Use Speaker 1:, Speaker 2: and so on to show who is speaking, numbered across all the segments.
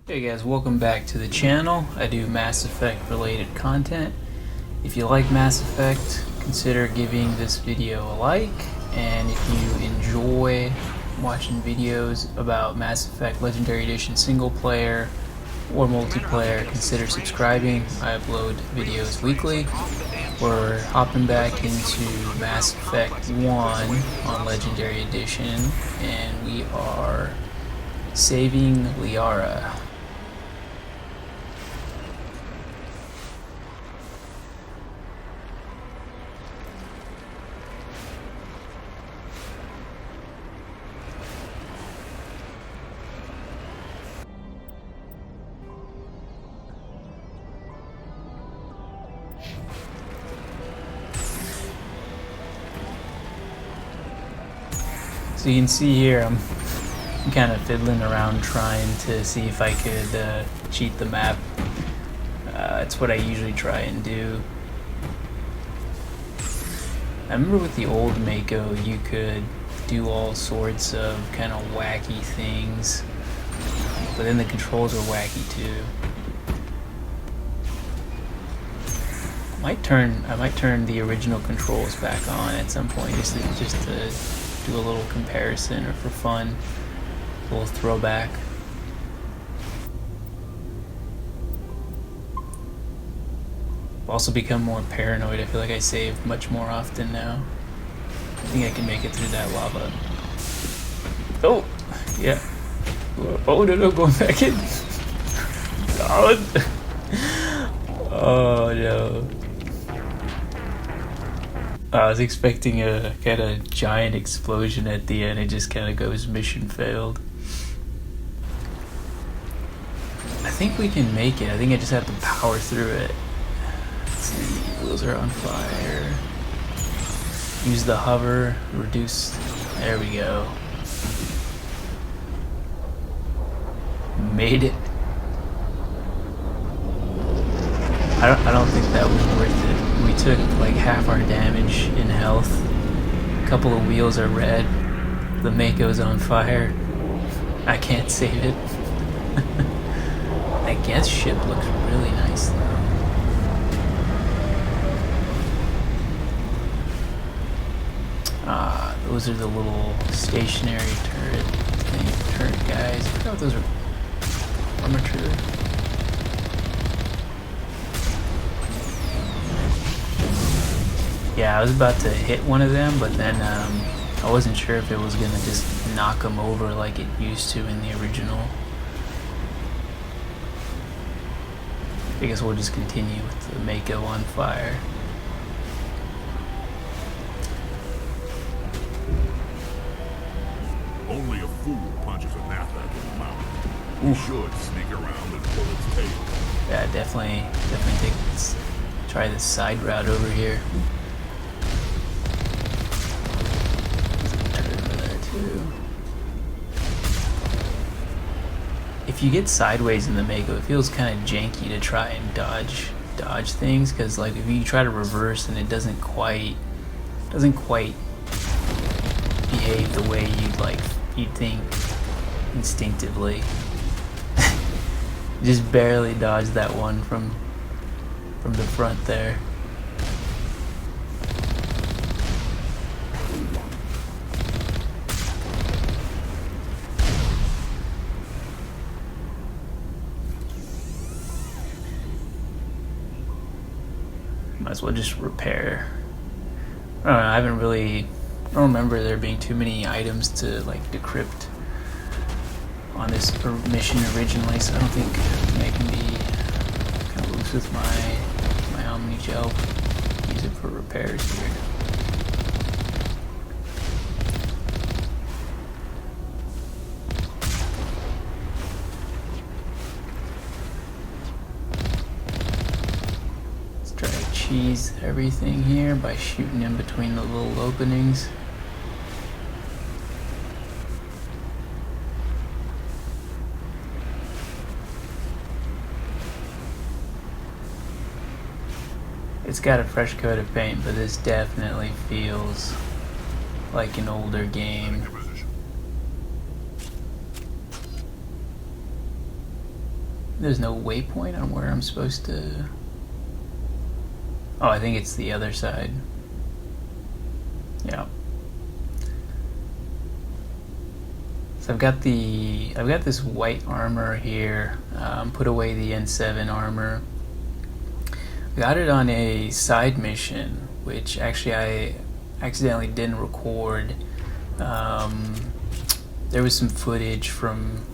Speaker 1: Hey guys, welcome back to the channel. I do Mass Effect related content. If you like Mass Effect, consider giving this video a like, and if you enjoy watching videos about Mass Effect Legendary Edition single player or multiplayer, consider subscribing. I upload videos weekly. We're hopping back into Mass Effect 1 on Legendary Edition, and we are saving Liara. So you can see here, I'm kind of fiddling around trying to see if I could cheat the map. It's what I usually try and do. I remember with the old Mako, you could do all sorts of kind of wacky things, but then the controls were wacky too. I might turn the original controls back on at some point, just to do a little comparison or for fun, a little throwback. I've also become more paranoid. I feel like I save much more often now. I think I can make it through that lava. Oh, yeah. Oh no, going back in. God. Oh no. I was expecting a kind of giant explosion at the end. It just kind of goes mission failed. I think we can make it. I think I just have to power through it. Let's see. Wheels are on fire. Use the hover. Reduce. There we go. Made it. I don't think that was worth it. We took like half our damage in health. A couple of wheels are red. The Mako's on fire. I can't save it. That gas ship looks really nice though. Ah, those are the little stationary turret guys. I forgot what those are. Armature. Yeah, I was about to hit one of them, but then I wasn't sure if it was gonna just knock them over like it used to in the original. I guess we'll just continue with the Mako on fire.
Speaker 2: Only a fool punches a napper in the mouth. You should sneak around and pull its tail.
Speaker 1: Yeah, definitely try this side route over here. If you get sideways in the Mako, it feels kind of janky to try and dodge things, because like if you try to reverse and it doesn't quite behave the way you'd think instinctively. Just barely dodged that one from the front there. Might as well just repair. I don't know, I don't remember there being too many items to like decrypt on this mission originally, so I don't think I can be kind of loose with my Omni Gel. Use it for repairs here. Cheese everything here by shooting in between the little openings. It's got a fresh coat of paint, but this definitely feels like an older game. There's no waypoint on where I'm supposed to... Oh, I think it's the other side. Yeah. So I've got this white armor here. Put away the N7 armor. Got it on a side mission, which actually I accidentally didn't record. There was some footage from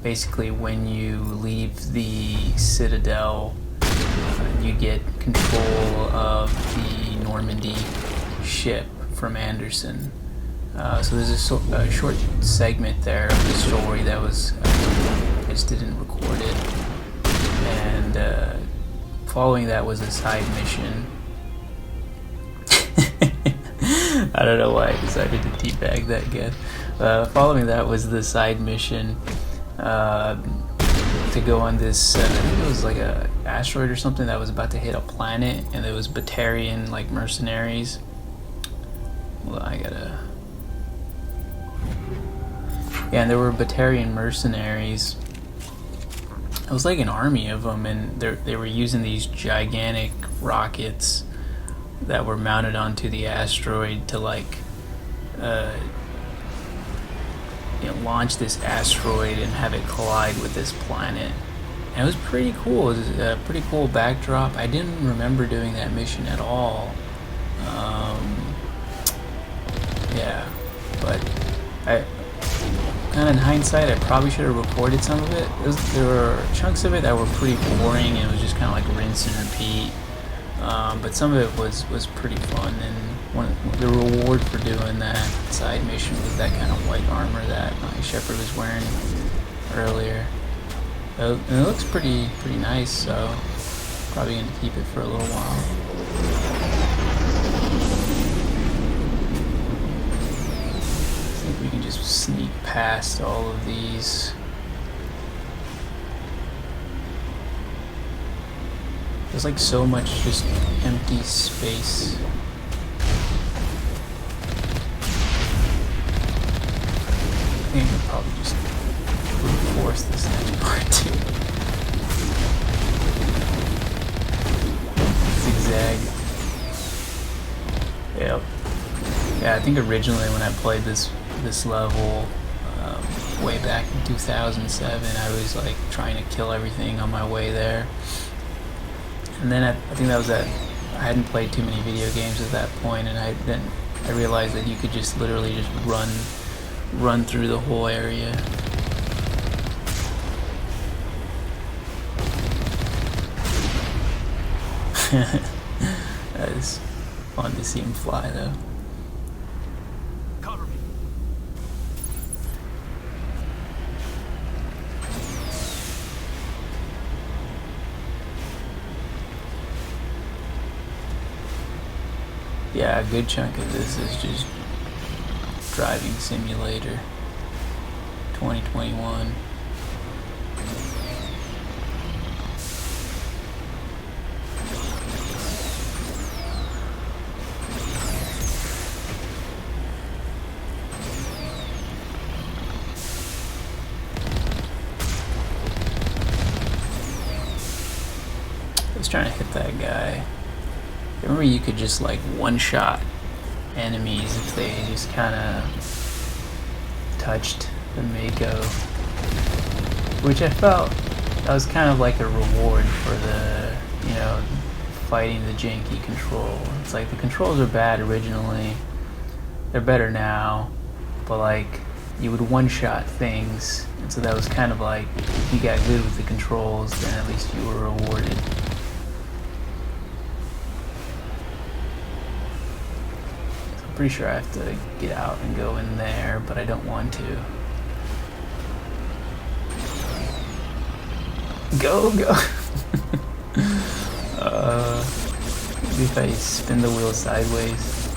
Speaker 1: basically when you leave the Citadel, you get control of the Normandy ship from Anderson. So there's a short segment there of the story that was, I just didn't record it. And following that was a side mission. I don't know why I decided to teabag that guy. Following that was the side mission to go on this, I think it was like a asteroid or something that was about to hit a planet, and there was Batarian like mercenaries. Well, yeah, and there were Batarian mercenaries. It was like an army of them, and they were using these gigantic rockets that were mounted onto the asteroid to like launch this asteroid and have it collide with this planet. And it was pretty cool. It was a pretty cool backdrop. I didn't remember doing that mission at all. Yeah, but I kind of in hindsight, I probably should have recorded some of it. There were chunks of it that were pretty boring, and it was just kind of like rinse and repeat. But some of it was pretty fun, and the reward for doing that side mission was that kind of white armor that my Shepherd was wearing earlier. And it looks pretty nice, so probably gonna keep it for a little while. I think we can just sneak past all of these. There's like so much just empty space. I think I'll probably just brute force this next part too. Zigzag. Yep. Yeah, I think originally when I played this level way back in 2007, I was like trying to kill everything on my way there. And then I think that was I hadn't played too many video games at that point, and I realized that you could just literally just run through the whole area. That is fun to see him fly though.
Speaker 3: Cover me.
Speaker 1: Yeah, a good chunk of this is just driving simulator 2021. I was trying to hit that guy. Remember, you could just like one-shot enemies if they just kind of touched the Mako, which I felt that was kind of like a reward for the, fighting the janky control. It's like the controls are bad originally, they're better now, but like you would one-shot things, and so that was kind of like, if you got good with the controls, then at least you were rewarded. Pretty sure I have to get out and go in there, but I don't want to. Go! Maybe if I spin the wheel sideways.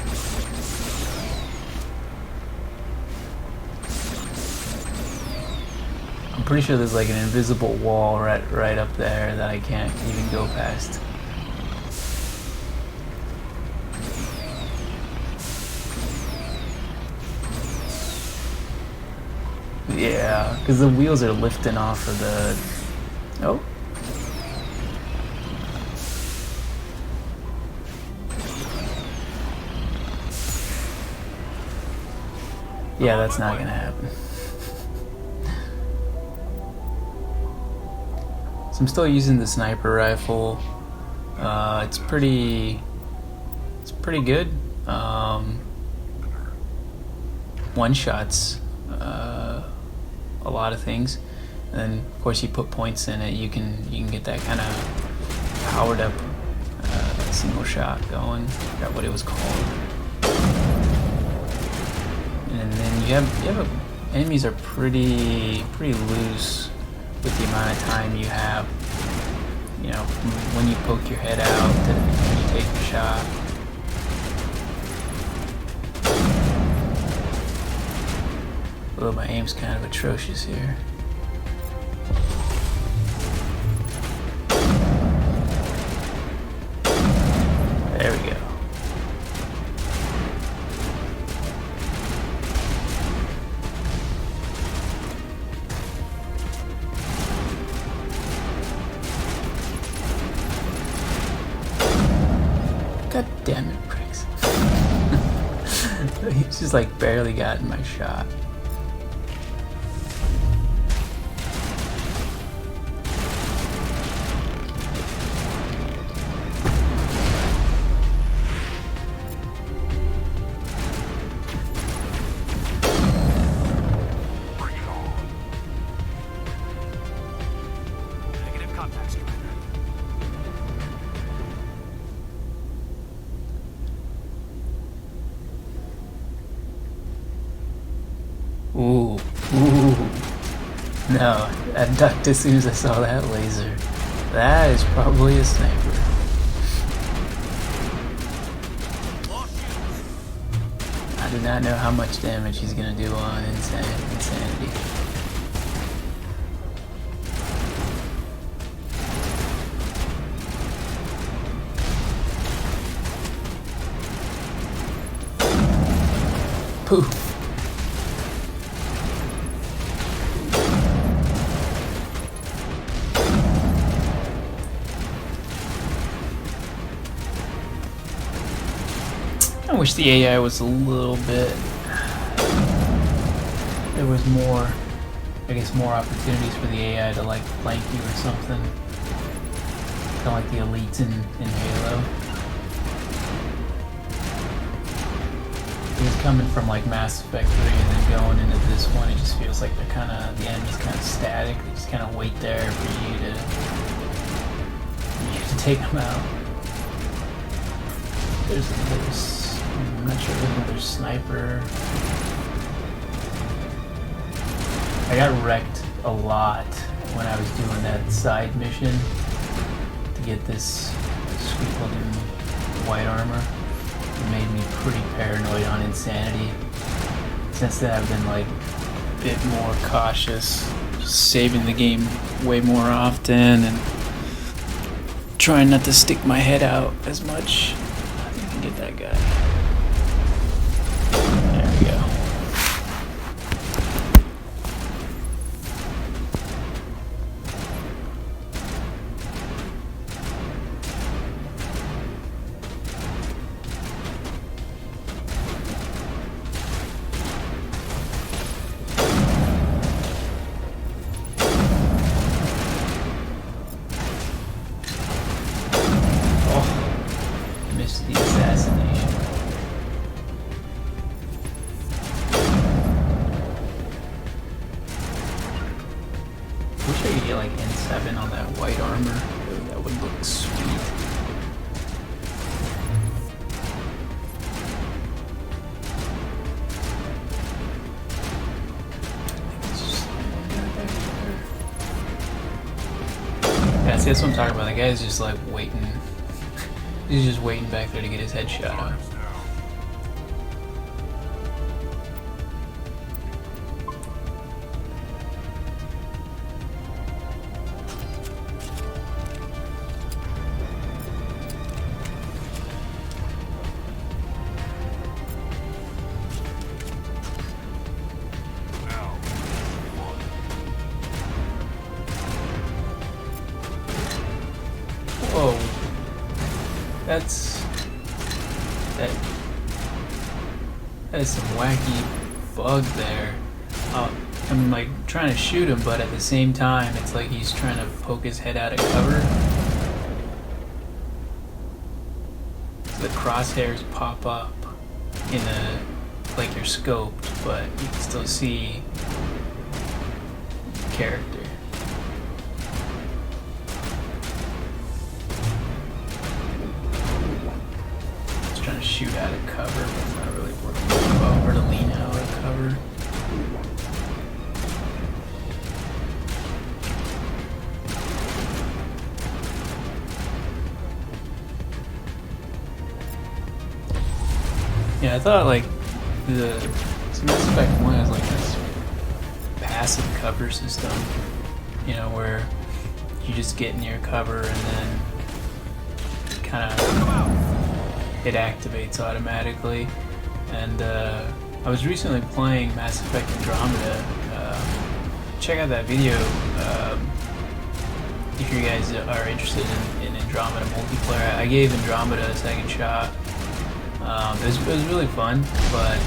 Speaker 1: I'm pretty sure there's like an invisible wall right up there that I can't even go past. Yeah, because the wheels are lifting off of the... Oh. Yeah, that's not gonna happen. So I'm still using the sniper rifle. It's pretty good. One shots a lot of things, and then of course you put points in it. You can get that kind of powered up single shot going. I forgot what it was called. And then you have enemies are pretty loose with the amount of time you have. You know, when you poke your head out, when you take the shot. Although my aim's kind of atrocious here. There we go. God damn it, pricks. He's just like barely gotten my shot. Ooh. No, I ducked as soon as I saw that laser. That is probably a sniper. I do not know how much damage he's gonna do on insanity. Poof. I wish the AI was a little bit... There was more, I guess, more opportunities for the AI to like flank you or something. Kind of like the elites in Halo. He's coming from like Mass Effect 3 and then going into this one, it just feels like the enemy's kind of static. They just kind of wait there for you to take them out. I'm not sure there's another sniper. I got wrecked a lot when I was doing that side mission to get this sweet looking white armor. It made me pretty paranoid on insanity. Since then I've been like a bit more cautious, just saving the game way more often and trying not to stick my head out as much. I think I can get that guy. There we go. The assassination. Wish I could get like N7 on that white armor. That would look sweet. Yeah, see, that's what I'm talking about. The guy's just like waiting. He's just waiting back there to get his headshot out. that is some wacky bug there. I'm like trying to shoot him, but at the same time, it's like he's trying to poke his head out of cover. So the crosshairs pop up in a like you're scoped, but you can still see the character. Just trying to shoot out of cover, but it's not really working well. Or to lean out of cover. Yeah, I thought like Mass Effect 1 has like this passive cover system, you know, where you just get near cover and then kind of it activates automatically. And I was recently playing Mass Effect Andromeda. Check out that video if you guys are interested in Andromeda multiplayer. I gave Andromeda a second shot. It was really fun, but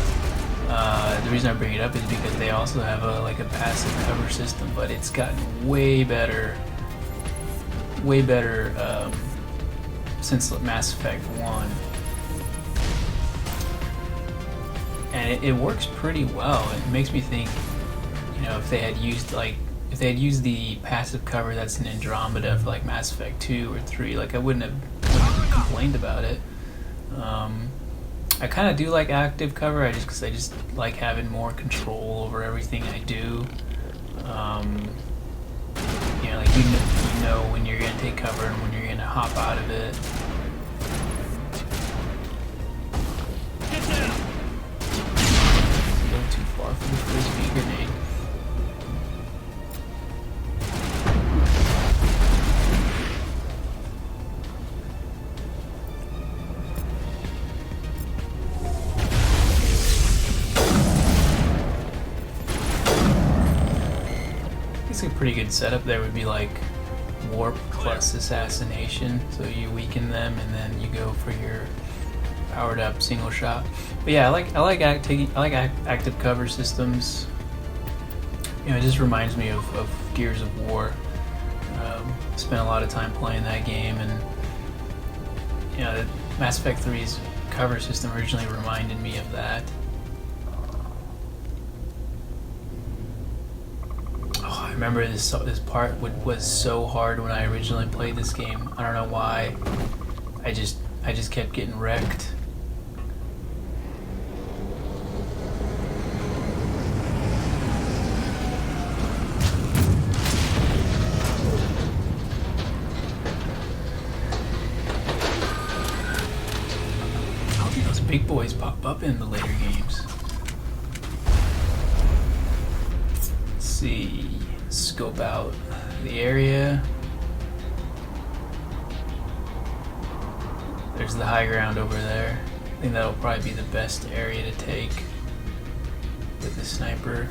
Speaker 1: the reason I bring it up is because they also have a passive cover system, but it's gotten way better since Mass Effect 1, and it works pretty well. It makes me think, you know, if they had used the passive cover that's in Andromeda for like Mass Effect 2 or 3, like I wouldn't have complained about it. I kind of do like active cover, because I just like having more control over everything I do. You know, like you know when you're gonna take cover and when you're gonna hop out of it.
Speaker 3: Get down!
Speaker 1: A little too far for the frisbee grenade. A pretty good setup there would be like warp plus assassination, so you weaken them and then you go for your powered up single shot. But yeah, I like active cover systems. You know, it just reminds me of Gears of War. Spent a lot of time playing that game, and you know, Mass Effect 3's cover system originally reminded me of that. I remember this part was so hard when I originally played this game. I don't know why. I just kept getting wrecked. How do those big boys pop up in the later games? Let's see. Scope out the area. There's the high ground over there. I think that'll probably be the best area to take with the sniper.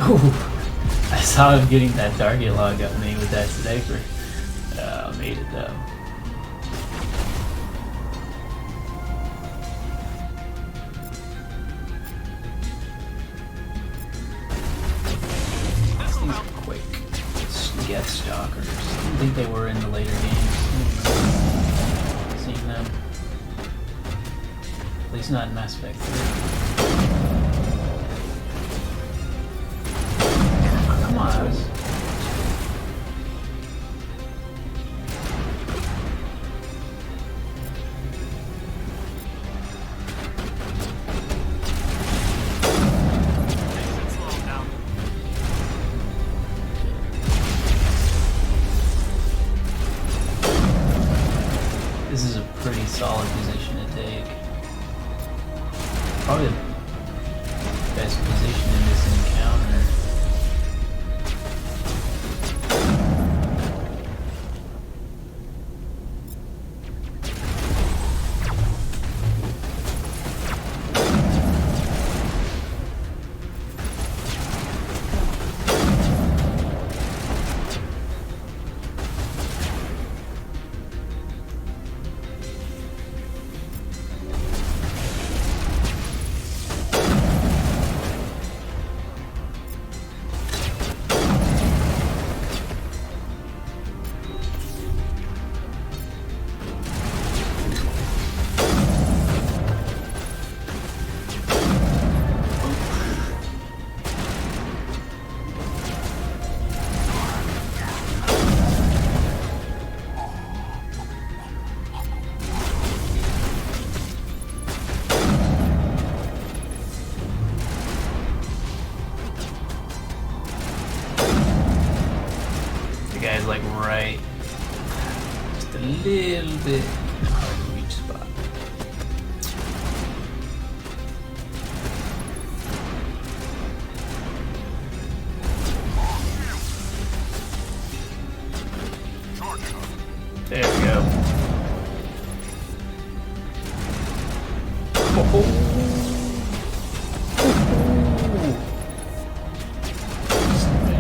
Speaker 1: Oh, I saw him getting that target log up me with that sniper. Made it though. Geth Stalkers. I don't think they were in the later games. Seen them. At least not in Mass Effect 3. Oh, come on, I was... This is a pretty solid position to take. Probably the best position in this encounter. bit hard to reach spot. There we go. Oh.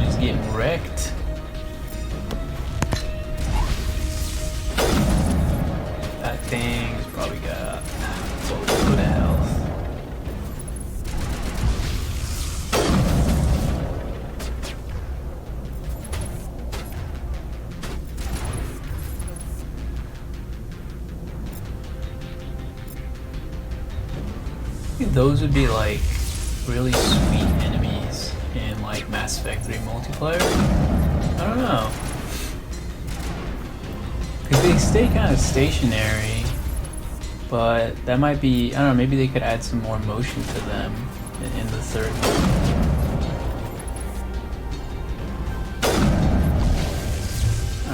Speaker 1: Just getting wrecked. That thing's probably got a little bit of health. Those would be like really sweet enemies in like Mass Effect 3 multiplayer. I don't know. Because they stay kind of stationary, but that might be, I don't know, maybe they could add some more motion to them in the third one.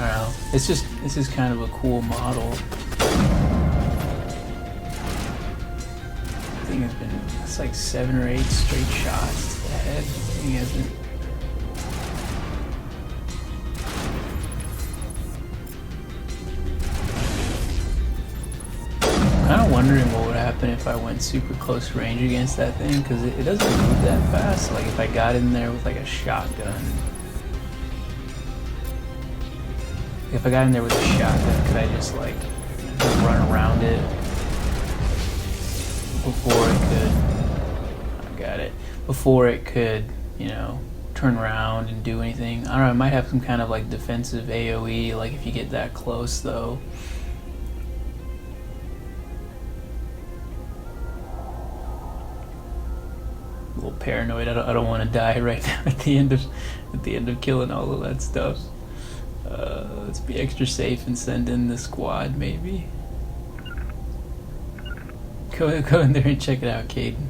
Speaker 1: I don't know. It's just, this is kind of a cool model. Has been, it's like 7 or 8 straight shots to the head. He hasn't. I'm kind of wondering what would happen if I went super close range against that thing, because it doesn't move that fast. Like if I got in there with like a shotgun. If I got in there with a shotgun, could I just like run around it? Before it could, I got it, before it could, you know, turn around and do anything. I don't know, it might have some kind of like defensive AoE, like if you get that close though. A little paranoid, I don't want to die right now at the end of killing all of that stuff. Let's be extra safe and send in the squad maybe. Go in there and check it out, Caden.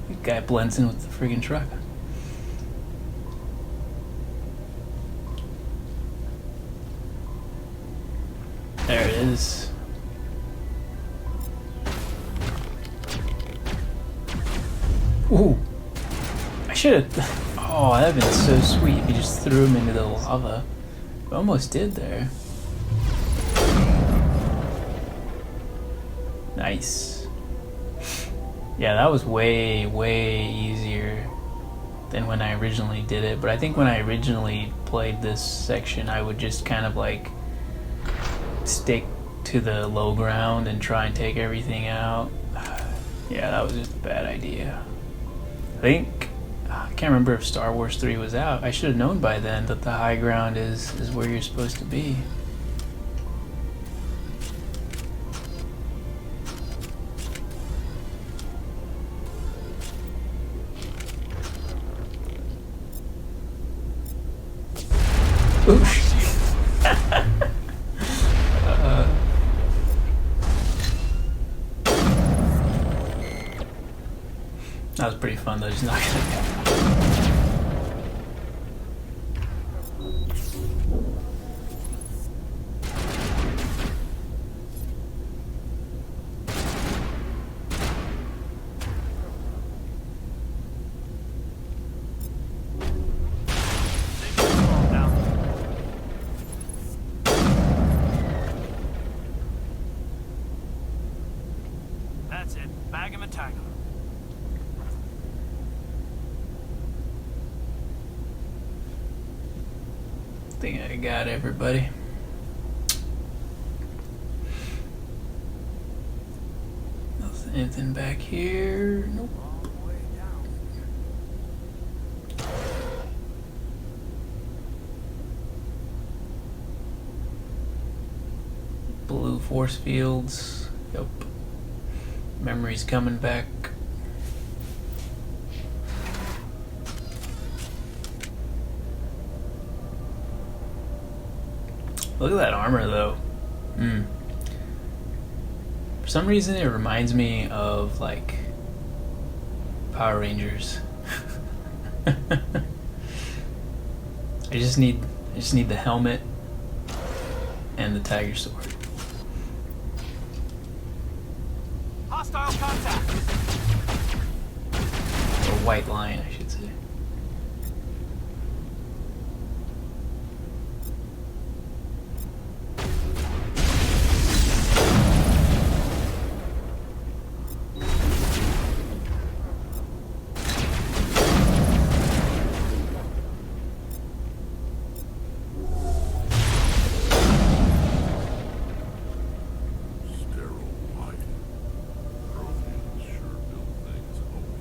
Speaker 1: The guy blends in with the friggin' truck. There it is. Ooh! I should've... Oh, that'd been so sweet if you just threw him into the lava. I almost did there. Nice. Yeah, that was way, way easier than when I originally did it. But I think when I originally played this section, I would just kind of like stick to the low ground and try and take everything out. Yeah, that was just a bad idea. I can't remember if Star Wars 3 was out. I should have known by then that the high ground is where you're supposed to be. Oosh. That was pretty fun though, just knocking it down.
Speaker 3: That's it. Bag him and tag him.
Speaker 1: I think I got everybody. Anything back here? Nope. Blue force fields. Yep. Memories coming back. Look at that armor though. For some reason it reminds me of like Power Rangers. I just need the helmet and the tiger sword.
Speaker 3: Hostile contact.
Speaker 1: Or white lion, I should say.
Speaker 2: Sterile white. Protheans sure build things homey.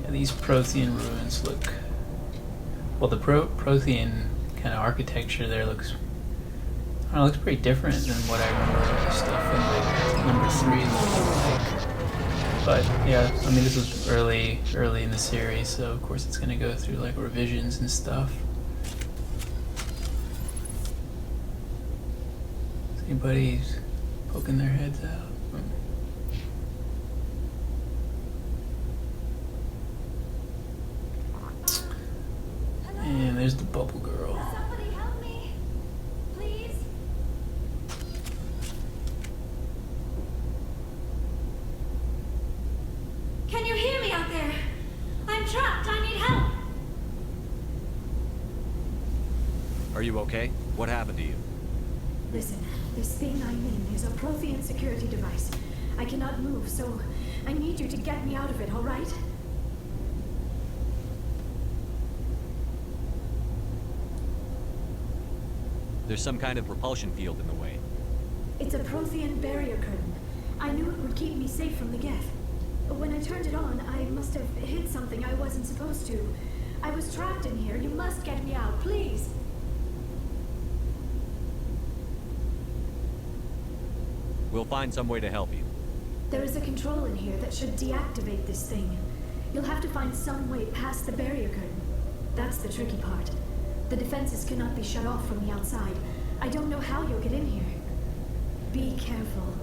Speaker 1: Yeah, these Prothean ruins look... Well, the Prothean kind of architecture there looks... I don't know, looks pretty different than what I remember the stuff in the number 3 looked like. But yeah, I mean, this was early in the series, so of course it's gonna go through like revisions and stuff. Is anybody poking their heads out? And there's the bubble girl.
Speaker 4: Somebody help me, please. Can you hear me out there? I'm trapped. I need help.
Speaker 5: Are you okay? What happened to you?
Speaker 4: Listen, this thing I'm in is a Prothean security device. I cannot move, so I need you to get me out of it, all right?
Speaker 5: There's some kind of repulsion field in the way.
Speaker 4: It's a Prothean barrier curtain. I knew it would keep me safe from the Geth. When I turned it on, I must have hit something I wasn't supposed to. I was trapped in here. You must get me out, please.
Speaker 5: We'll find some way to help you.
Speaker 4: There is a control in here that should deactivate this thing. You'll have to find some way past the barrier curtain. That's the tricky part. The defenses cannot be shut off from the outside. I don't know how you'll get in here. Be careful.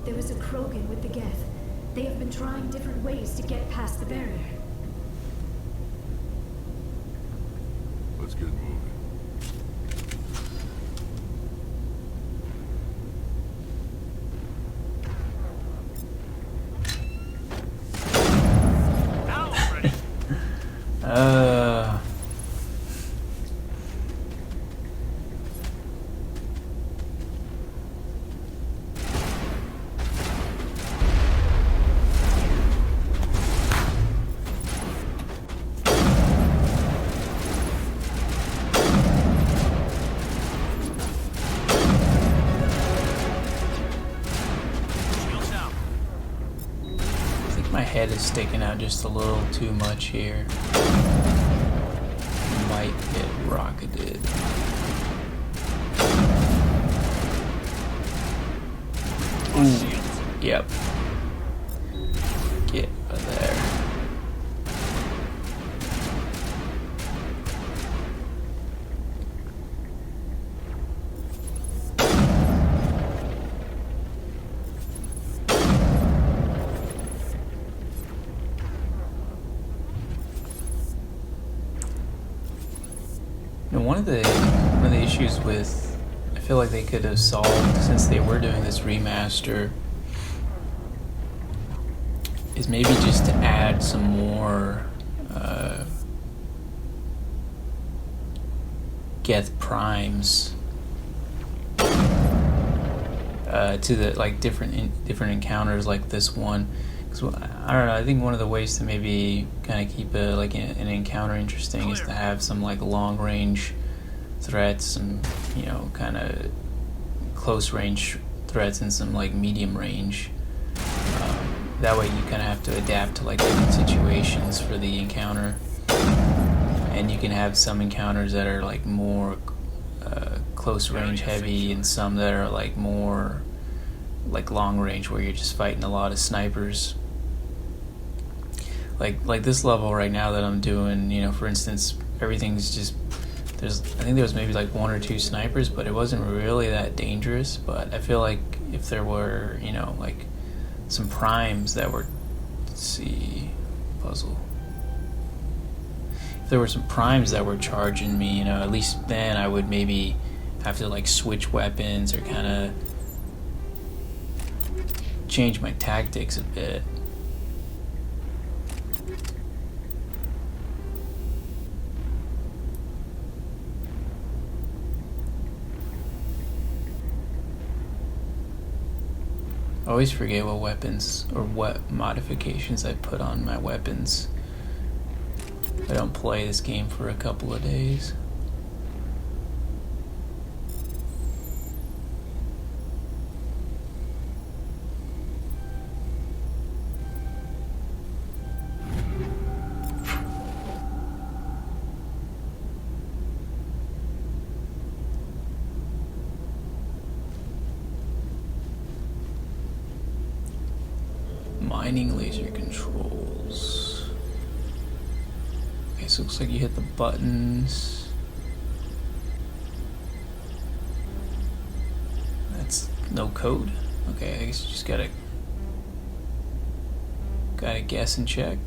Speaker 4: There was a Krogan with the Geth. They have been trying different ways to get past the barrier.
Speaker 2: Let's get moving.
Speaker 3: Now already. Shields down.
Speaker 1: I think my head is sticking out just a little too much here. Might get rocketed. Ooh, yep. Get out of there. You know, one of the issues with, I feel like they could have solved since they were doing this remaster, is maybe just to add some more Geth primes to the like different encounters like this one. Because I don't know, I think one of the ways to maybe kind of keep an encounter interesting is to have some like long range threats, some kind of close range threats, and some like medium range. That way you kind of have to adapt to like different situations for the encounter, and you can have some encounters that are like more close range heavy, and some that are like more like long range where you're just fighting a lot of snipers. Like this level right now that I'm doing, for instance, everything's just I think there was maybe like 1 or 2 snipers, but it wasn't really that dangerous. But I feel like if there were, like some primes that were, let's see, puzzle. if there were some primes that were charging me, you know, at least then I would maybe have to like switch weapons or kind of change my tactics a bit. I always forget what weapons or what modifications I put on my weapons. I don't play this game for a couple of days. Mining laser controls. Okay, so it looks like you hit the buttons. That's no code. Okay, I guess you just gotta guess and check.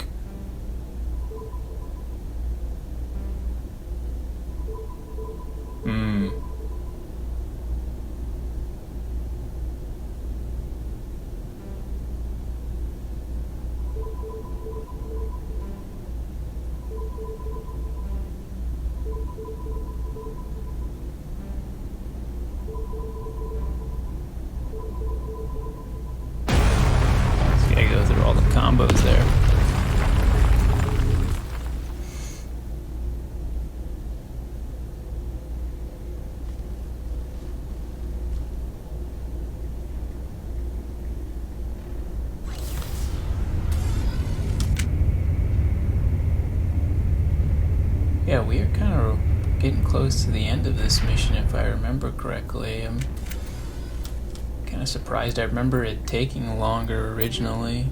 Speaker 1: Go through all the combos there. Yeah, we are kind of getting close to the end of this mission if I remember correctly. I'm kind of surprised. I remember it taking longer originally.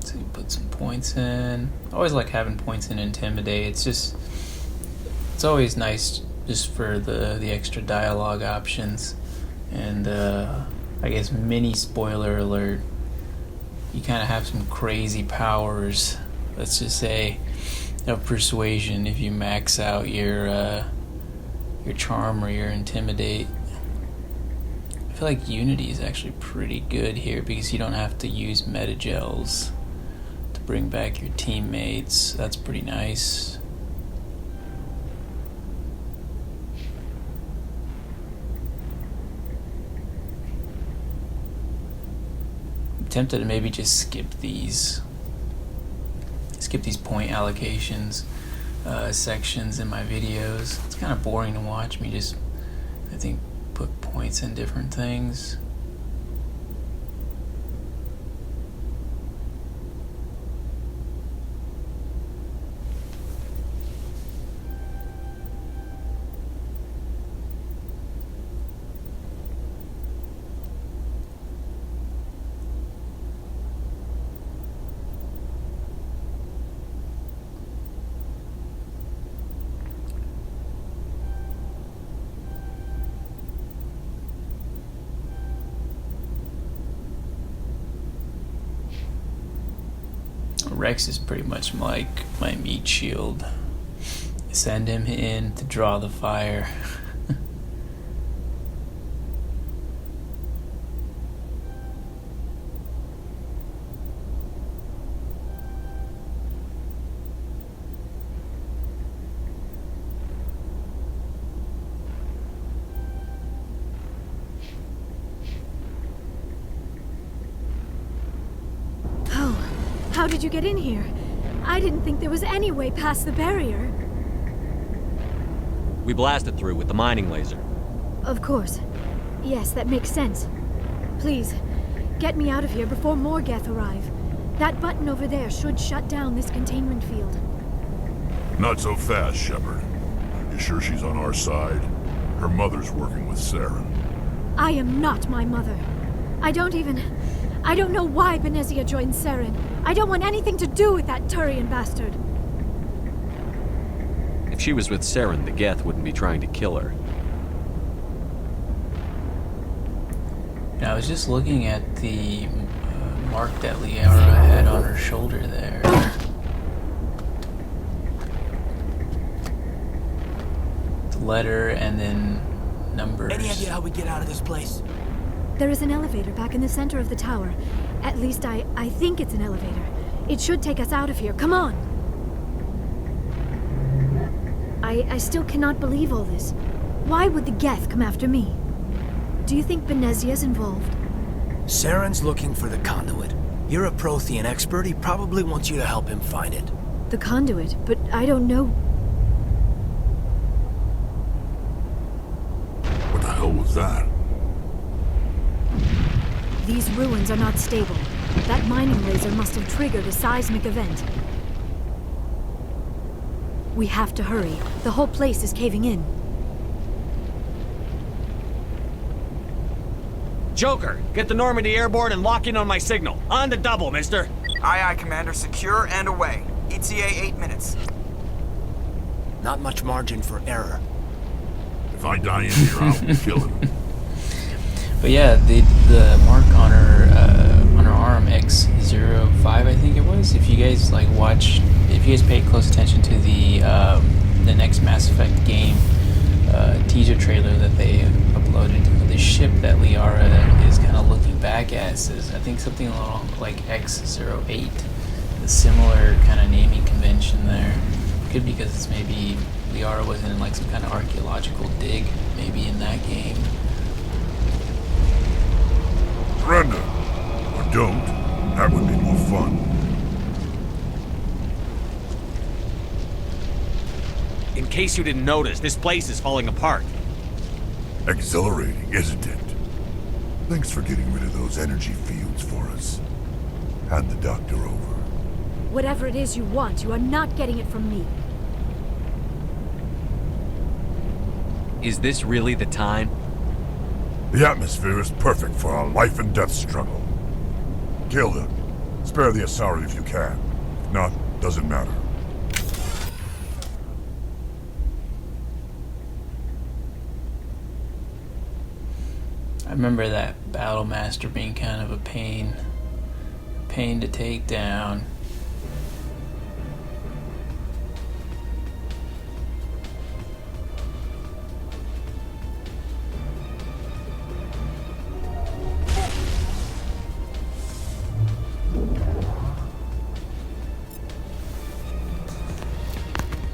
Speaker 1: So you put some points in. I always like having points in Intimidate. It's always nice just for the extra dialogue options. And I guess mini spoiler alert, you kind of have some crazy powers, let's just say, of persuasion if you max out your charm or your Intimidate. I feel like Unity is actually pretty good here because you don't have to use metagels to bring back your teammates. That's pretty nice. I'm tempted to maybe just skip these point allocations sections in my videos. It's kind of boring to watch me just, I think, put points in different things. Rex is pretty much like my meat shield. Send him in to draw the fire.
Speaker 4: How did you get in here? I didn't think there was any way past the barrier.
Speaker 5: We blasted through with the mining laser.
Speaker 4: Of course. Yes, that makes sense. Please, get me out of here before more Geth arrive. That button over there should shut down this containment field.
Speaker 2: Not so fast, Shepard. You sure she's on our side? Her mother's working with Saren.
Speaker 4: I am not my mother. I don't know why Benezia joined Saren. I don't want anything to do with that Turian bastard.
Speaker 5: If she was with Saren, the Geth wouldn't be trying to kill her.
Speaker 1: I was just looking at the mark that Liara had on her shoulder there. The letter and then numbers.
Speaker 3: Any idea how we get out of this place?
Speaker 4: There is an elevator back in the center of the tower. At least I think it's an elevator. It should take us out of here. Come on! I still cannot believe all this. Why would the Geth come after me? Do you think Benezia's involved?
Speaker 3: Saren's looking for the conduit. You're a Prothean expert. He probably wants you to help him find it.
Speaker 4: The conduit, but I don't know.
Speaker 2: What the hell was that?
Speaker 4: These ruins are not stable. That mining laser must have triggered a seismic event. We have to hurry. The whole place is caving in.
Speaker 5: Joker, get the Normandy airborne and lock in on my signal. On the double, mister.
Speaker 6: Aye, aye, Commander. Secure and away. ETA 8 minutes.
Speaker 3: Not much margin for error.
Speaker 2: If I die in here, I'll kill him.
Speaker 1: But yeah, the mark on her arm, X05, I think it was. If you guys if you guys pay close attention to the next Mass Effect game teaser trailer that they uploaded, the ship that Liara is kind of looking back at says, I think something along like X08, the similar kind of naming convention there. Could be because it's maybe Liara was in like some kind of archaeological dig, maybe in that game.
Speaker 2: Surrender. Or don't. That would be more fun.
Speaker 5: In case you didn't notice, this place is falling apart.
Speaker 2: Exhilarating, isn't it? Thanks for getting rid of those energy fields for us. Hand the doctor over.
Speaker 4: Whatever it is you want, you are not getting it from me.
Speaker 5: Is this really the time?
Speaker 2: The atmosphere is perfect for our life and death struggle. Kill them. Spare the Asari if you can. If not, doesn't matter.
Speaker 1: I remember that Battle Master being kind of a pain to take down.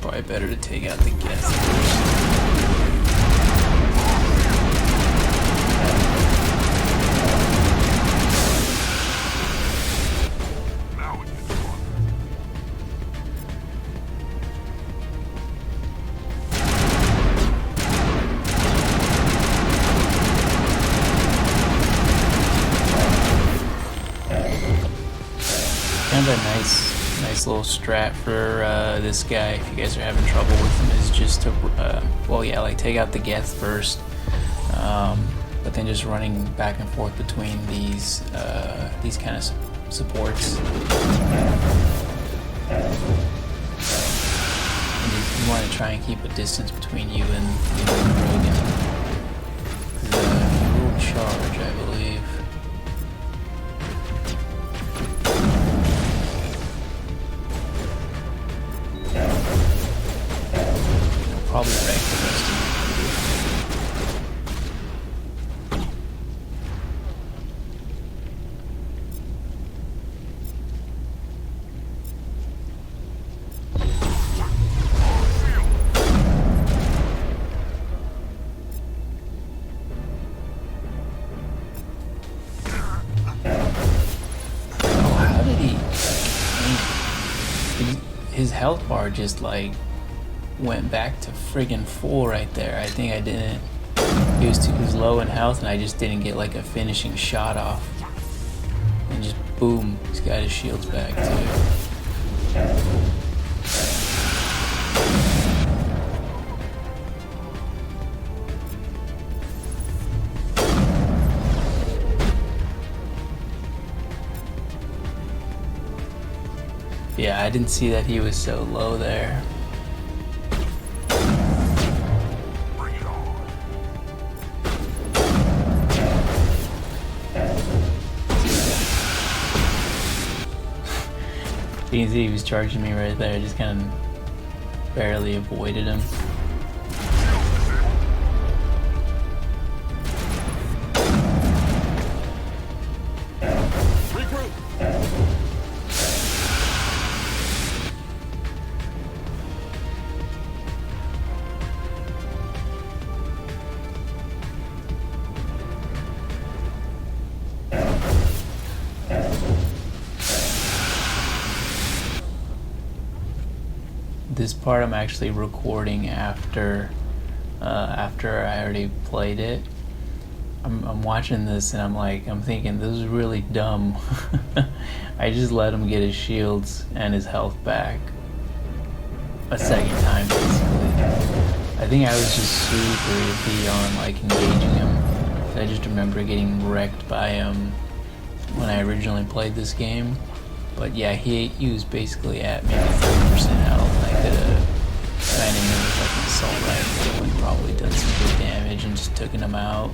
Speaker 1: Probably better to take out the guest first.
Speaker 2: Now it gets fun.
Speaker 1: Kind of a nice little strat for this guy, if you guys are having trouble with him, is just to, take out the Geth first, but then just running back and forth between these kind of supports. And you want to try and keep a distance between you and Rogan. He will charge, I believe. Probably wreck the rest of them. Oh, how did his health bar just like went back to friggin' full right there. I think I didn't. He was low in health, and I just didn't get like a finishing shot off. And just boom, he's got his shields back too. Yeah, I didn't see that he was so low there.
Speaker 2: Bring it on.
Speaker 1: You can see he was charging me right there. I just kind of barely avoided him. This part I'm actually recording after I already played it. I'm watching this and I'm thinking this is really dumb. I just let him get his shields and his health back a second time basically. I think I was just super iffy on like engaging him. I just remember getting wrecked by him when I originally played this game. But yeah, he was basically at maybe 30% health. I could have ran in there with like an assault rifle and probably done some good damage and just taken him out.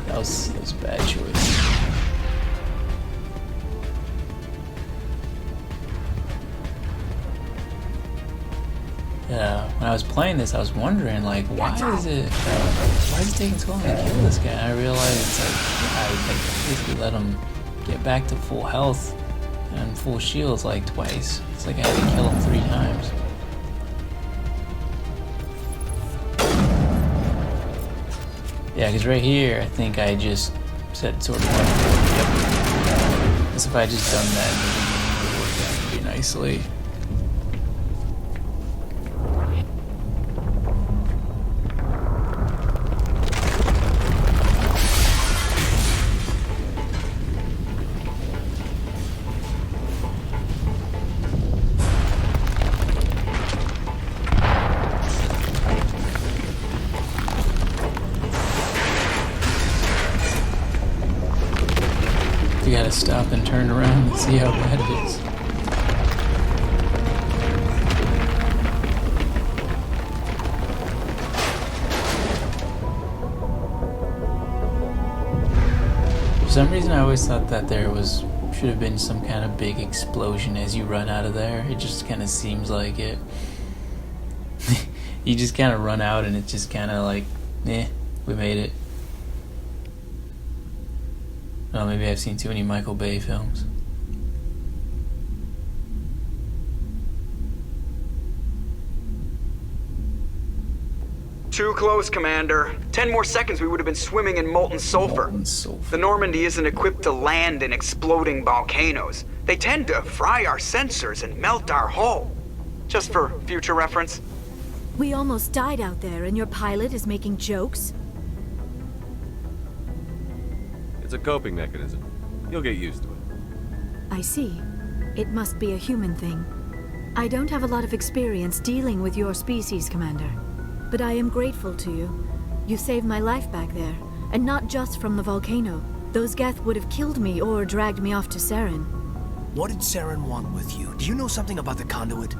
Speaker 1: That was a bad choice. Yeah, when I was playing this, I was wondering like, why is it taking so long to kill this guy? And I realized it's like, I basically let him get back to full health and full shields like twice. It's like I had to kill him 3 times. Yeah, because right here, I think I just set sort of like, yep. As if I just done that in the beginning, it would work out pretty nicely. You gotta stop and turn around and see how bad it is. For some reason I always thought that there should have been some kind of big explosion as you run out of there. It just kind of seems like it. You just kind of run out and it's just kind of like, eh, we made it. Oh, maybe I've seen too many Michael Bay films.
Speaker 6: Too close, Commander. 10 more seconds we would have been swimming in molten sulfur.
Speaker 1: Molten sulfur.
Speaker 6: The Normandy isn't equipped to land in exploding volcanoes. They tend to fry our sensors and melt our hull. Just for future reference.
Speaker 7: We almost died out there and your pilot is making jokes?
Speaker 5: It's a coping mechanism. You'll get used to it.
Speaker 7: I see. It must be a human thing. I don't have a lot of experience dealing with your species, Commander. But I am grateful to you. You saved my life back there, and not just from the volcano. Those Geth would have killed me or dragged me off to Saren.
Speaker 3: What did Saren want with you? Do you know something about the conduit?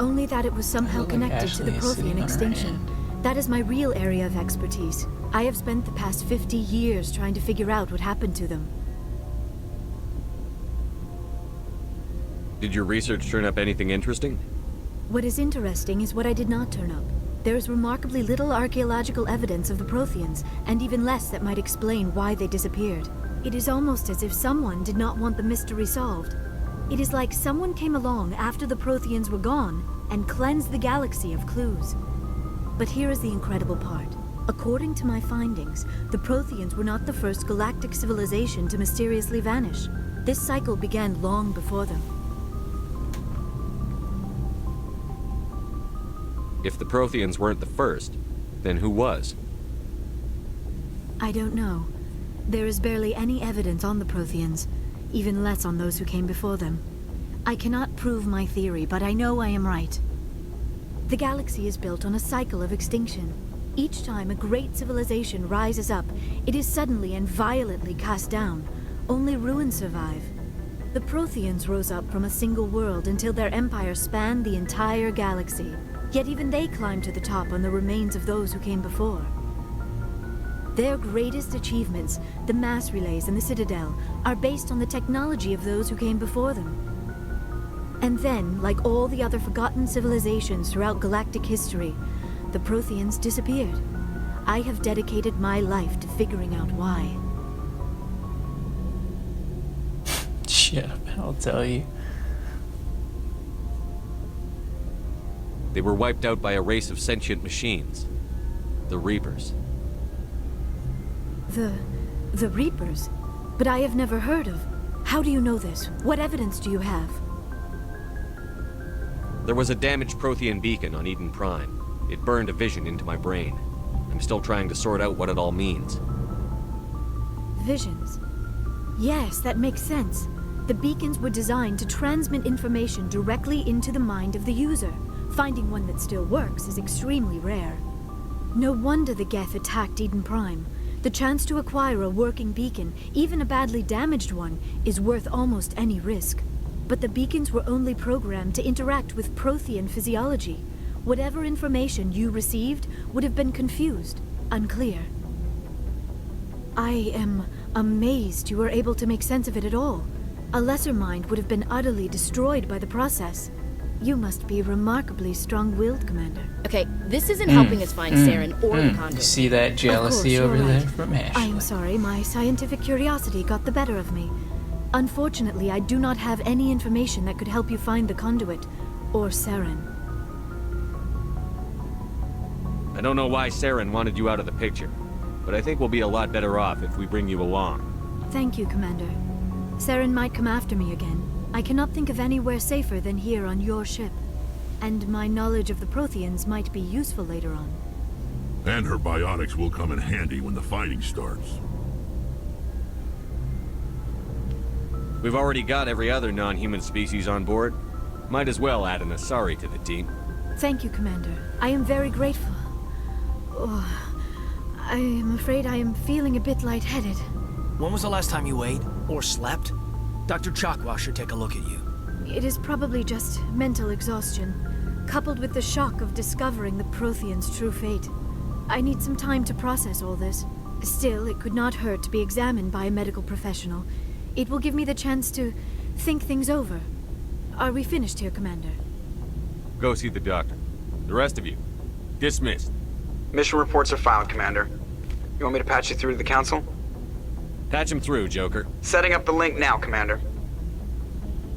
Speaker 7: Only that it was somehow
Speaker 1: Like
Speaker 7: connected to the
Speaker 1: Ashley is sitting
Speaker 7: Prothean
Speaker 1: on her
Speaker 7: extinction.
Speaker 1: hand.
Speaker 7: That is my real area of expertise. I have spent the past 50 years trying to figure out what happened to them.
Speaker 5: Did your research turn up anything interesting?
Speaker 7: What is interesting is what I did not turn up. There is remarkably little archaeological evidence of the Protheans, and even less that might explain why they disappeared. It is almost as if someone did not want the mystery solved. It is like someone came along after the Protheans were gone and cleansed the galaxy of clues. But here is the incredible part. According to my findings, the Protheans were not the first galactic civilization to mysteriously vanish. This cycle began long before them.
Speaker 5: If the Protheans weren't the first, then who was?
Speaker 7: I don't know. There is barely any evidence on the Protheans, even less on those who came before them. I cannot prove my theory, but I know I am right. The galaxy is built on a cycle of extinction. Each time a great civilization rises up, it is suddenly and violently cast down. Only ruins survive. The Protheans rose up from a single world until their empire spanned the entire galaxy. Yet even they climbed to the top on the remains of those who came before. Their greatest achievements, the mass relays and the Citadel, are based on the technology of those who came before them. And then, like all the other forgotten civilizations throughout galactic history, the Protheans disappeared. I have dedicated my life to figuring out why.
Speaker 1: Shut up, I'll tell you.
Speaker 5: They were wiped out by a race of sentient machines. The Reapers.
Speaker 7: The Reapers? But I have never heard of. How do you know this? What evidence do you have?
Speaker 5: There was a damaged Prothean beacon on Eden Prime. It burned a vision into my brain. I'm still trying to sort out what it all means.
Speaker 7: Visions. Yes, that makes sense. The beacons were designed to transmit information directly into the mind of the user. Finding one that still works is extremely rare. No wonder the Geth attacked Eden Prime. The chance to acquire a working beacon, even a badly damaged one, is worth almost any risk. But the beacons were only programmed to interact with Prothean physiology. Whatever information you received would have been confused, unclear. I am amazed you were able to make sense of it at all. A lesser mind would have been utterly destroyed by the process. You must be remarkably strong-willed, Commander.
Speaker 8: Okay, this isn't helping us find Saren or the conduit.
Speaker 1: You see that jealousy
Speaker 7: Of course,
Speaker 1: over
Speaker 7: you're
Speaker 1: there
Speaker 7: right.
Speaker 1: from Ashley?
Speaker 7: I am sorry, my scientific curiosity got the better of me. Unfortunately, I do not have any information that could help you find the conduit, or Saren.
Speaker 5: I don't know why Saren wanted you out of the picture, but I think we'll be a lot better off if we bring you along.
Speaker 7: Thank you, Commander. Saren might come after me again. I cannot think of anywhere safer than here on your ship. And my knowledge of the Protheans might be useful later on.
Speaker 2: And her biotics will come in handy when the fighting starts.
Speaker 5: We've already got every other non-human species on board. Might as well add an Asari to the team.
Speaker 7: Thank you, Commander. I am very grateful. Oh, I am afraid I am feeling a bit lightheaded.
Speaker 3: When was the last time you ate? Or slept? Dr. Chakwa should take a look at you.
Speaker 7: It is probably just mental exhaustion, coupled with the shock of discovering the Protheans' true fate. I need some time to process all this. Still, it could not hurt to be examined by a medical professional. It will give me the chance to think things over. Are we finished here, Commander?
Speaker 5: Go see the doctor. The rest of you, dismissed.
Speaker 6: Mission reports are filed, Commander. You want me to patch you through to the Council?
Speaker 5: Patch him through, Joker.
Speaker 6: Setting up the link now, Commander.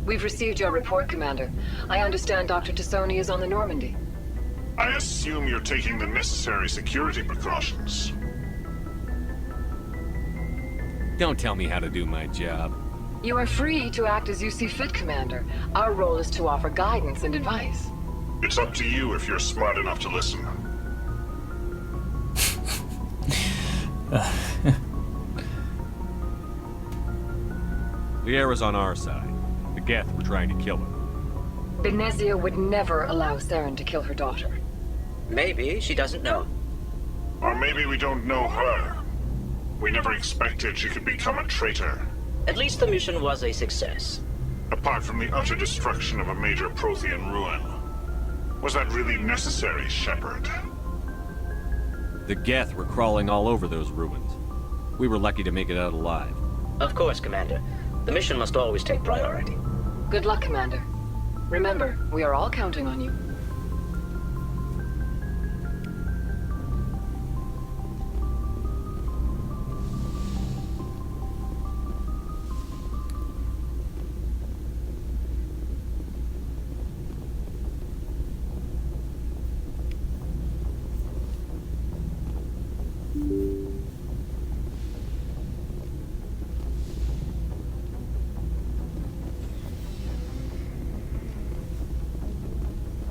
Speaker 9: We've received your report, Commander. I understand Dr. Tassoni is on the Normandy.
Speaker 10: I assume you're taking the necessary security precautions.
Speaker 5: Don't tell me how to do my job.
Speaker 9: You are free to act as you see fit, Commander. Our role is to offer guidance and advice.
Speaker 10: It's up to you if you're smart enough to listen.
Speaker 5: Liara's on our side. The Geth were trying to kill her.
Speaker 9: Benezia would never allow Saren to kill her daughter.
Speaker 11: Maybe she doesn't know.
Speaker 10: Or maybe we don't know her. We never expected she could become a traitor.
Speaker 11: At least the mission was a success.
Speaker 10: Apart from the utter destruction of a major Prothean ruin. Was that really necessary, Shepard?
Speaker 5: The Geth were crawling all over those ruins. We were lucky to make it out alive.
Speaker 11: Of course, Commander. The mission must always take priority.
Speaker 9: Good luck, Commander. Remember, we are all counting on you.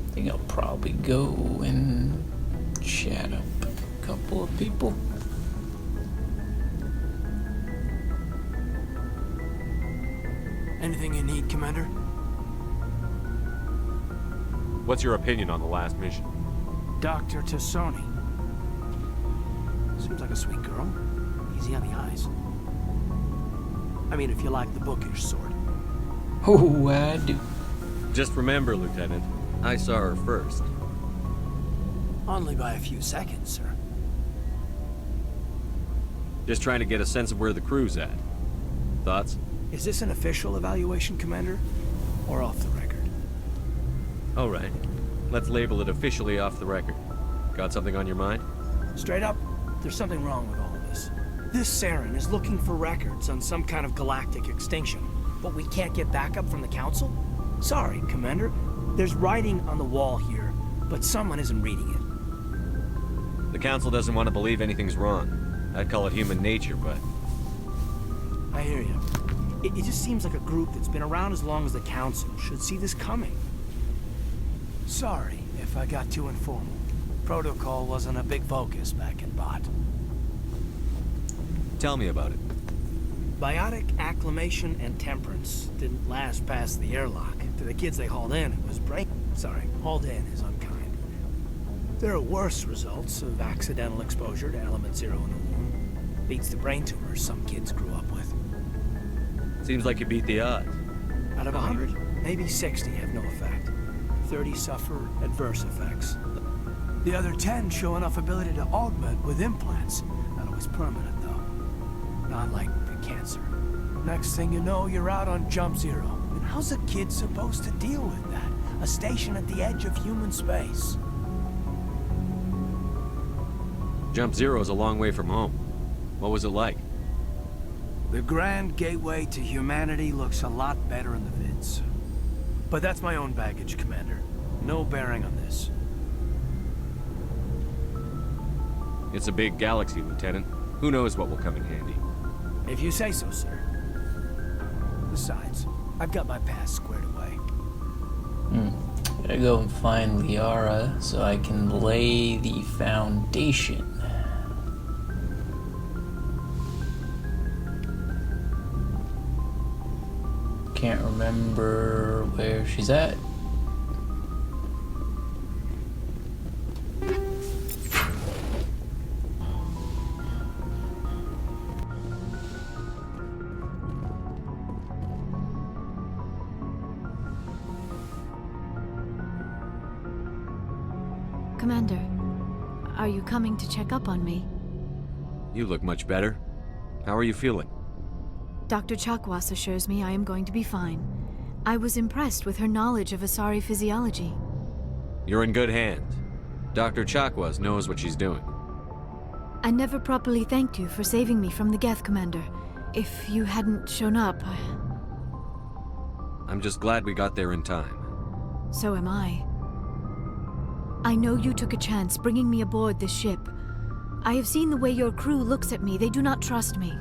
Speaker 1: I think I'll probably go and chat up a couple of people.
Speaker 3: Anything you need, Commander?
Speaker 5: What's your opinion on the last mission?
Speaker 3: Dr. Tassoni. Seems like a sweet girl. Easy on the eyes. I mean, if you like the bookish sort.
Speaker 1: Oh, I do.
Speaker 5: Just remember, Lieutenant, I saw her first.
Speaker 3: Only by a few seconds, sir.
Speaker 5: Just trying to get a sense of where the crew's at. Thoughts?
Speaker 3: Is this an official evaluation, Commander? Or off the record?
Speaker 5: All right. Let's label it officially off the record. Got something on your mind?
Speaker 3: Straight up, there's something wrong with all of this. This Saren is looking for records on some kind of galactic extinction, but we can't get backup from the Council? Sorry, Commander. There's writing on the wall here, but someone isn't reading it.
Speaker 5: The Council doesn't want to believe anything's wrong. I'd call it human nature, but...
Speaker 3: I hear you. It just seems like a group that's been around as long as the Council should see this coming. Sorry if I got too informal. Protocol wasn't a big focus back in Bot.
Speaker 5: Tell me about it.
Speaker 3: Biotic acclimation and temperance didn't last past the airlock. To the kids they hauled in, it was hauled in is unkind. There are worse results of accidental exposure to element 0 in the womb. Beats the brain tumors some kids grew up with.
Speaker 5: Seems like you beat the odds.
Speaker 3: Out of 100, maybe 60 have no effect. 30 suffer adverse effects. The other 10 show enough ability to augment with implants. Not always permanent, though. Not like the cancer. Next thing you know, you're out on Jump Zero. And how's a kid supposed to deal with that? A station at the edge of human space.
Speaker 5: Jump Zero's a long way from home. What was it like?
Speaker 3: The grand gateway to humanity looks a lot better in the vids. But that's my own baggage, Commander. No bearing on this.
Speaker 5: It's a big galaxy, Lieutenant. Who knows what will come in handy?
Speaker 3: If you say so, sir. Besides, I've got my past squared away.
Speaker 1: Gotta go and find Liara so I can lay the foundation. Can't remember where she's at.
Speaker 7: Commander, are you coming to check up on me?
Speaker 5: You look much better. How are you feeling?
Speaker 7: Dr. Chakwas assures me I am going to be fine. I was impressed with her knowledge of Asari physiology.
Speaker 5: You're in good hands. Dr. Chakwas knows what she's doing.
Speaker 7: I never properly thanked you for saving me from the Geth, Commander. If you hadn't shown up,
Speaker 5: I'm just glad we got there in time.
Speaker 7: So am I. I know you took a chance bringing me aboard this ship. I have seen the way your crew looks at me. They do not trust me.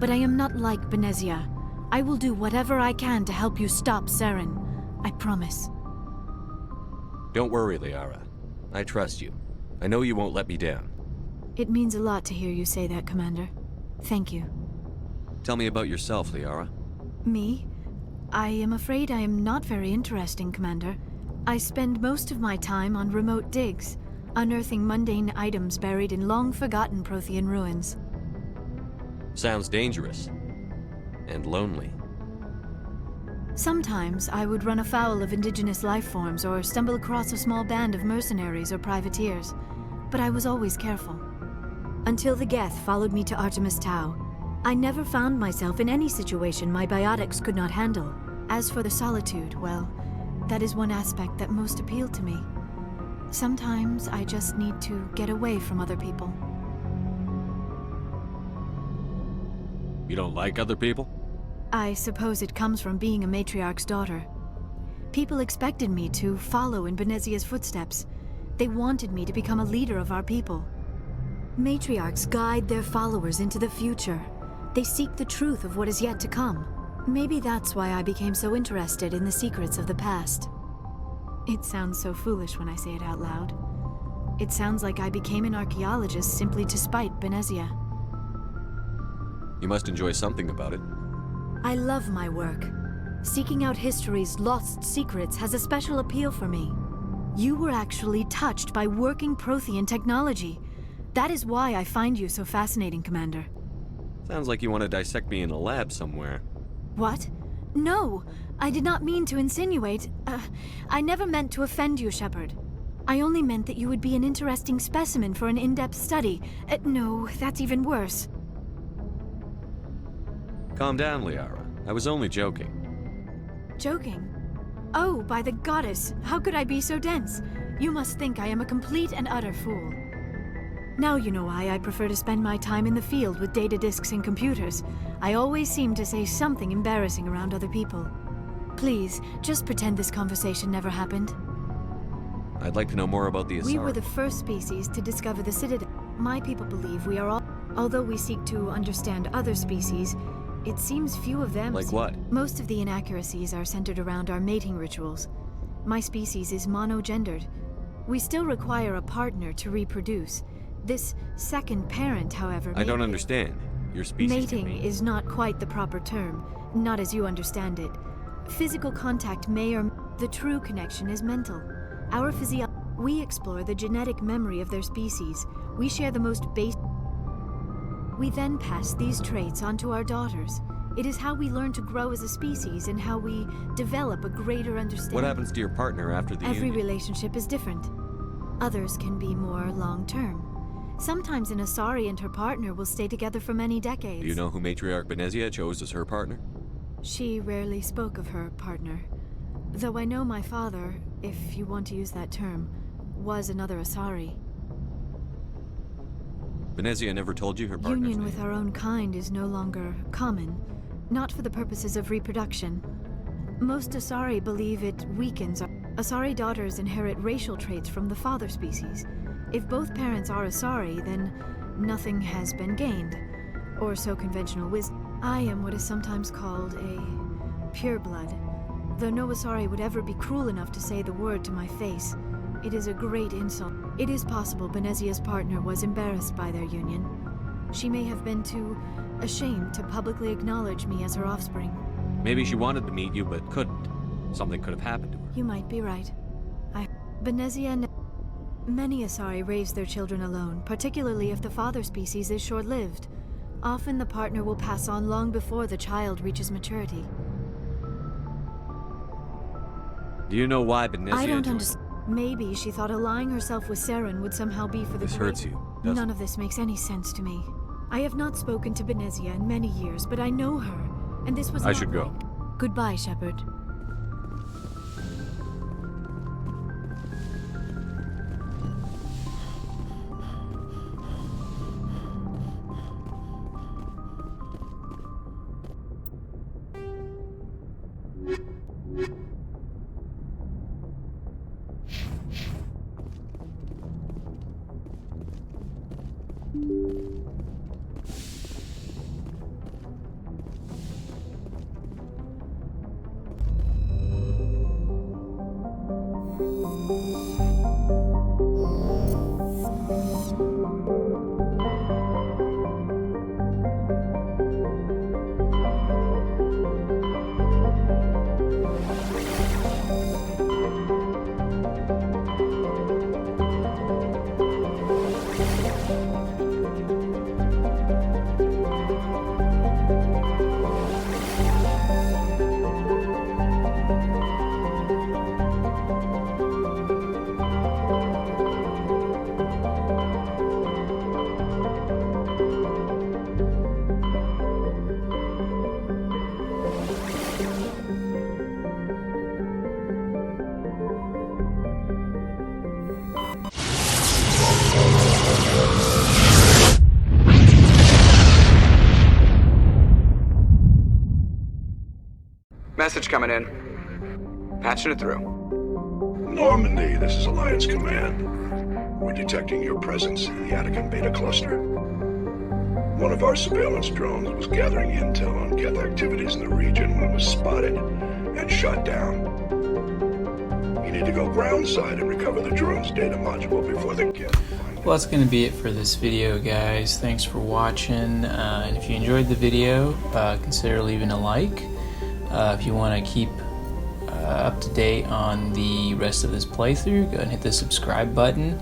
Speaker 7: But I am not like Benezia. I will do whatever I can to help you stop Saren. I promise.
Speaker 5: Don't worry, Liara. I trust you. I know you won't let me down.
Speaker 7: It means a lot to hear you say that, Commander. Thank you.
Speaker 5: Tell me about yourself, Liara.
Speaker 7: Me? I am afraid I am not very interesting, Commander. I spend most of my time on remote digs, unearthing mundane items buried in long-forgotten Prothean ruins.
Speaker 5: Sounds dangerous. And lonely.
Speaker 7: Sometimes I would run afoul of indigenous life forms or stumble across a small band of mercenaries or privateers, but I was always careful. Until the Geth followed me to Artemis Tau, I never found myself in any situation my biotics could not handle. As for the solitude, well, that is one aspect that most appealed to me. Sometimes I just need to get away from other people.
Speaker 5: You don't like other people?
Speaker 7: I suppose it comes from being a matriarch's daughter. People expected me to follow in Benezia's footsteps. They wanted me to become a leader of our people. Matriarchs guide their followers into the future. They seek the truth of what is yet to come. Maybe that's why I became so interested in the secrets of the past. It sounds so foolish when I say it out loud. It sounds like I became an archaeologist simply to spite Benezia.
Speaker 5: You must enjoy something about it.
Speaker 7: I love my work. Seeking out history's lost secrets has a special appeal for me. You were actually touched by working Prothean technology. That is why I find you so fascinating, Commander.
Speaker 5: Sounds like you want to dissect me in a lab somewhere.
Speaker 7: What? No, I did not mean to insinuate. I never meant to offend you, Shepard. I only meant that you would be an interesting specimen for an in-depth study. No, that's even worse.
Speaker 5: Calm down, Liara. I was only joking.
Speaker 7: Joking? Oh, by the goddess, how could I be so dense? You must think I am a complete and utter fool. Now you know why I prefer to spend my time in the field with data disks and computers. I always seem to say something embarrassing around other people. Please, just pretend this conversation never happened.
Speaker 5: I'd like to know more about the Asari.
Speaker 7: We were the first species to discover the Citadel. My people believe we are all... Although we seek to understand other species, it seems few of them...
Speaker 5: Like what?
Speaker 7: Most of the inaccuracies are centered around our mating rituals. My species is monogendered. We still require a partner to reproduce. This second parent, however...
Speaker 5: I don't understand. Your species...
Speaker 7: Mating is not quite the proper term, not as you understand it. Physical contact may or... The true connection is mental. Our we explore the genetic memory of their species. We share the most basic... We then pass these traits on to our daughters. It is how we learn to grow as a species and how we develop a greater understanding.
Speaker 5: What happens to your partner after the
Speaker 7: Every
Speaker 5: union?
Speaker 7: relationship is different. Others can be more long-term. Sometimes an Asari and her partner will stay together for many decades.
Speaker 5: Do you know who Matriarch Benezia chose as her partner?
Speaker 7: She rarely spoke of her partner. Though I know my father, if you want to use that term, was another Asari.
Speaker 5: Benezia never told you her partner's
Speaker 7: Union with our own kind is no longer common, not for the purposes of reproduction. Most Asari believe it weakens our... Asari daughters inherit racial traits from the father species. If both parents are Asari, then nothing has been gained, or so conventional wisdom. I am what is sometimes called a pureblood. Though no Asari would ever be cruel enough to say the word to my face, it is a great insult. It is possible Benezia's partner was embarrassed by their union. She may have been too ashamed to publicly acknowledge me as her offspring.
Speaker 5: Maybe she wanted to meet you, but couldn't. Something could have happened to her.
Speaker 7: You might be right. Benezia... Many Asari raise their children alone, particularly if the father species is short-lived. Often the partner will pass on long before the child reaches maturity.
Speaker 5: Do you know why Benezia...
Speaker 7: I don't understand. Maybe she thought allying herself with Saren would somehow be for the
Speaker 5: This hurts you, doesn't
Speaker 7: None of this makes any sense to me. I have not spoken to Benezia in many years, but I know her, and this was
Speaker 5: I
Speaker 7: not
Speaker 5: should go.
Speaker 7: right. Goodbye, Shepard.
Speaker 6: Message coming in. Patching it through.
Speaker 12: Normandy, this is Alliance Command. We're detecting your presence in the Attican Beta Cluster. One of our surveillance drones was gathering intel on Geth activities in the region when it was spotted and shot down. You need to go groundside and recover the drone's data module before the Geth find it.
Speaker 1: Well, that's going to be it for this video, guys. Thanks for watching. And if you enjoyed the video, consider leaving a like. If you want to keep up to date on the rest of this playthrough, go ahead and hit the subscribe button.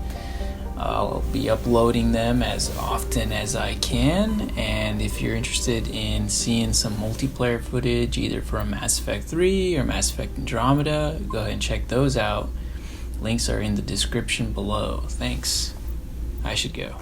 Speaker 1: I'll be uploading them as often as I can, and if you're interested in seeing some multiplayer footage either from Mass Effect 3 or Mass Effect Andromeda, go ahead and check those out. Links are in the description below. Thanks. I should go.